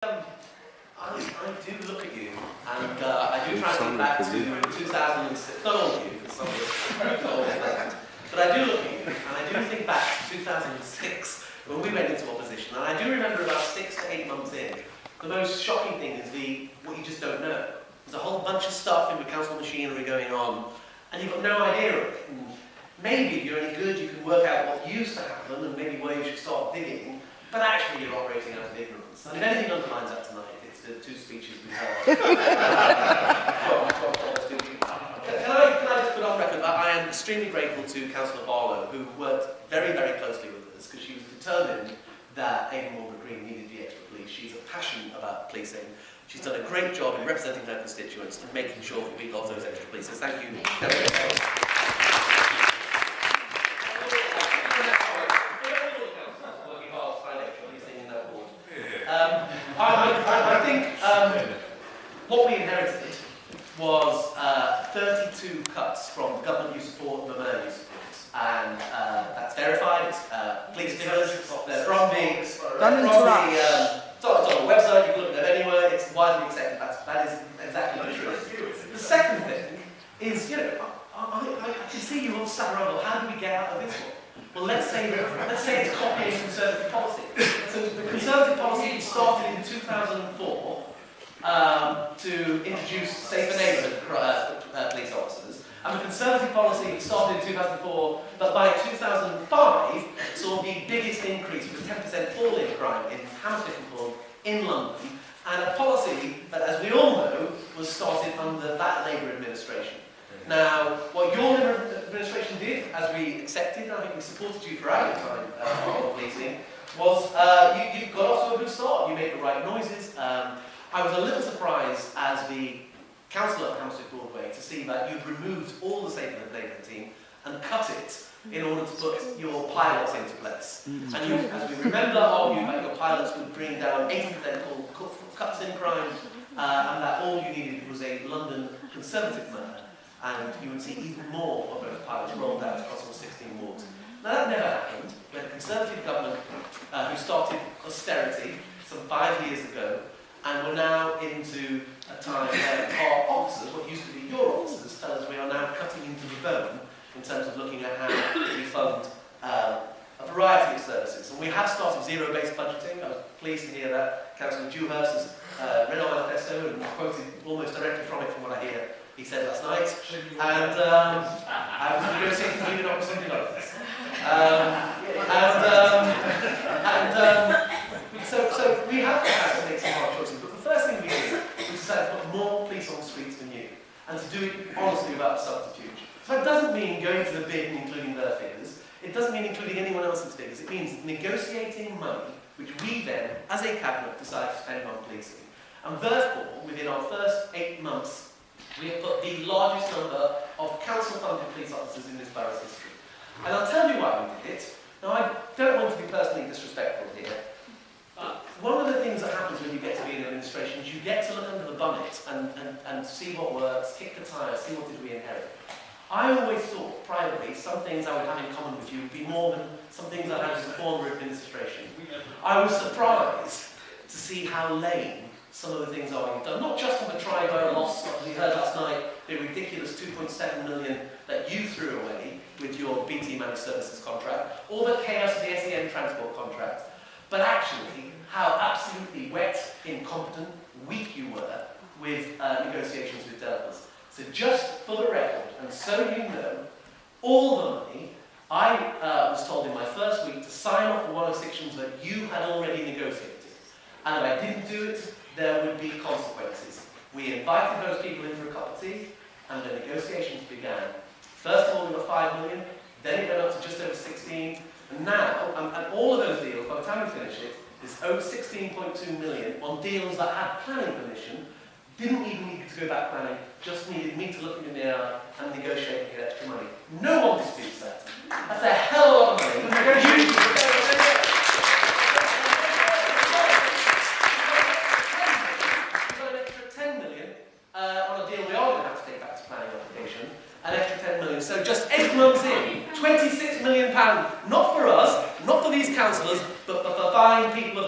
I do look at you, and I do try to think back to 2006. Not all of you, because some of you are older than that. But I do look at you, and I do think back to 2006 when we went into opposition. And I do remember about 6 to 8 months in, the most shocking thing is what you just don't know. There's a whole bunch of stuff in the council machinery going on, and you've got no idea of it. And maybe if you're any good, you can work out what used to happen and maybe where you should start digging. But actually, you're operating out of ignorance. And if anything underlines that tonight, it's the 2 speeches we heard. Can I just put on record that I am extremely grateful to Councillor Barlow, who worked very, very closely with us, because she was determined that Avon Green needed the extra police. She's passionate about policing. She's done a great job in representing her constituents and making sure that we got those extra police. So thank you. I think what we inherited was 32 cuts from government you support and the mayor you support. And that's verified, it's police figures, they're from it's on the website, you can look at them anywhere, it's widely accepted, that is exactly the truth. The second thing is, I can see you all sat around, well, how do we get out of this one? Well, let's say it's copying Conservative policy. So the Conservative policy started in 2004 to introduce safer neighbourhood police officers. And the Conservative policy started in 2004, but by 2005 saw the biggest increase, with a 10% fall in crime in Hammersmith in London, and a policy that, as we all know, was started under that Labour administration. Now, what your administration did, as we accepted, and I think we supported you throughout your time on policing, was you got off to a good start. You made the right noises. I was a little surprised as the councillor of Hammersmith Broadway to see that you'd removed all the safety neighbourhood team and cut it in order to put your pilots into place. And you, as we remember, argued that your pilots would bring down 80% cuts in crime, and that all you needed was a London Conservative mayor, and you would see even more of those pilots rolled out across all 16 wards. Now that never happened. We had a Conservative government who started austerity some 5 years ago, and we're now into a time where our officers, what used to be your officers, tell us we are now cutting into the bone in terms of looking at how we fund a variety of services. And we have started zero-based budgeting. I was pleased to hear that Councillor Dewhurst has read our manifesto and quoted almost directly from it, from what I hear he said last night. And I was negotiating moving on with something like this. So we have to make some hard choices. But the first thing we did was decide to put more police on the streets than you, and to do it honestly without subterfuge. So that doesn't mean going to the bid and including their figures. It doesn't mean including anyone else's figures. It means negotiating money, which we then, as a cabinet, decide to spend on policing. And therefore, within our first 8 months, we have put the largest number of council-funded police officers in this borough's history. And I'll tell you why we did it. Now, I don't want to be personally disrespectful here, but one of the things that happens when you get to be in administration is you get to look under the bonnet and see what works, kick the tires, see what did we inherit. I always thought, privately, some things I would have in common with you would be more than some things I had as a former administration. I was surprised to see how lame some of the things are you've done, not just on the tri-borough loss, as we heard last night, the ridiculous 2.7 million that you threw away with your BT Managed Services contract, or the chaos of the SEN transport contract, but actually how absolutely wet, incompetent, weak you were with negotiations with developers. So just for the record, and so you know, all the money, I was told in my first week to sign off the 106s that you had already negotiated. And if I didn't do it, there would be consequences. We invited those people in for a cup of tea, and the negotiations began. First of all, we got 5 million, then it went up to just over 16, and now, and all of those deals, by the time we finish it, is over 16.2 million on deals that had planning permission, didn't even need to go back planning, just needed me to look in the eye and negotiate and get extra money. No one disputes that. That's a hell of a lot of money. An extra 10 million on a deal we are going to have to take back to planning application. An extra 10 million. So just 8 months in, £26 million. Not for us, not for these councillors, but for fine people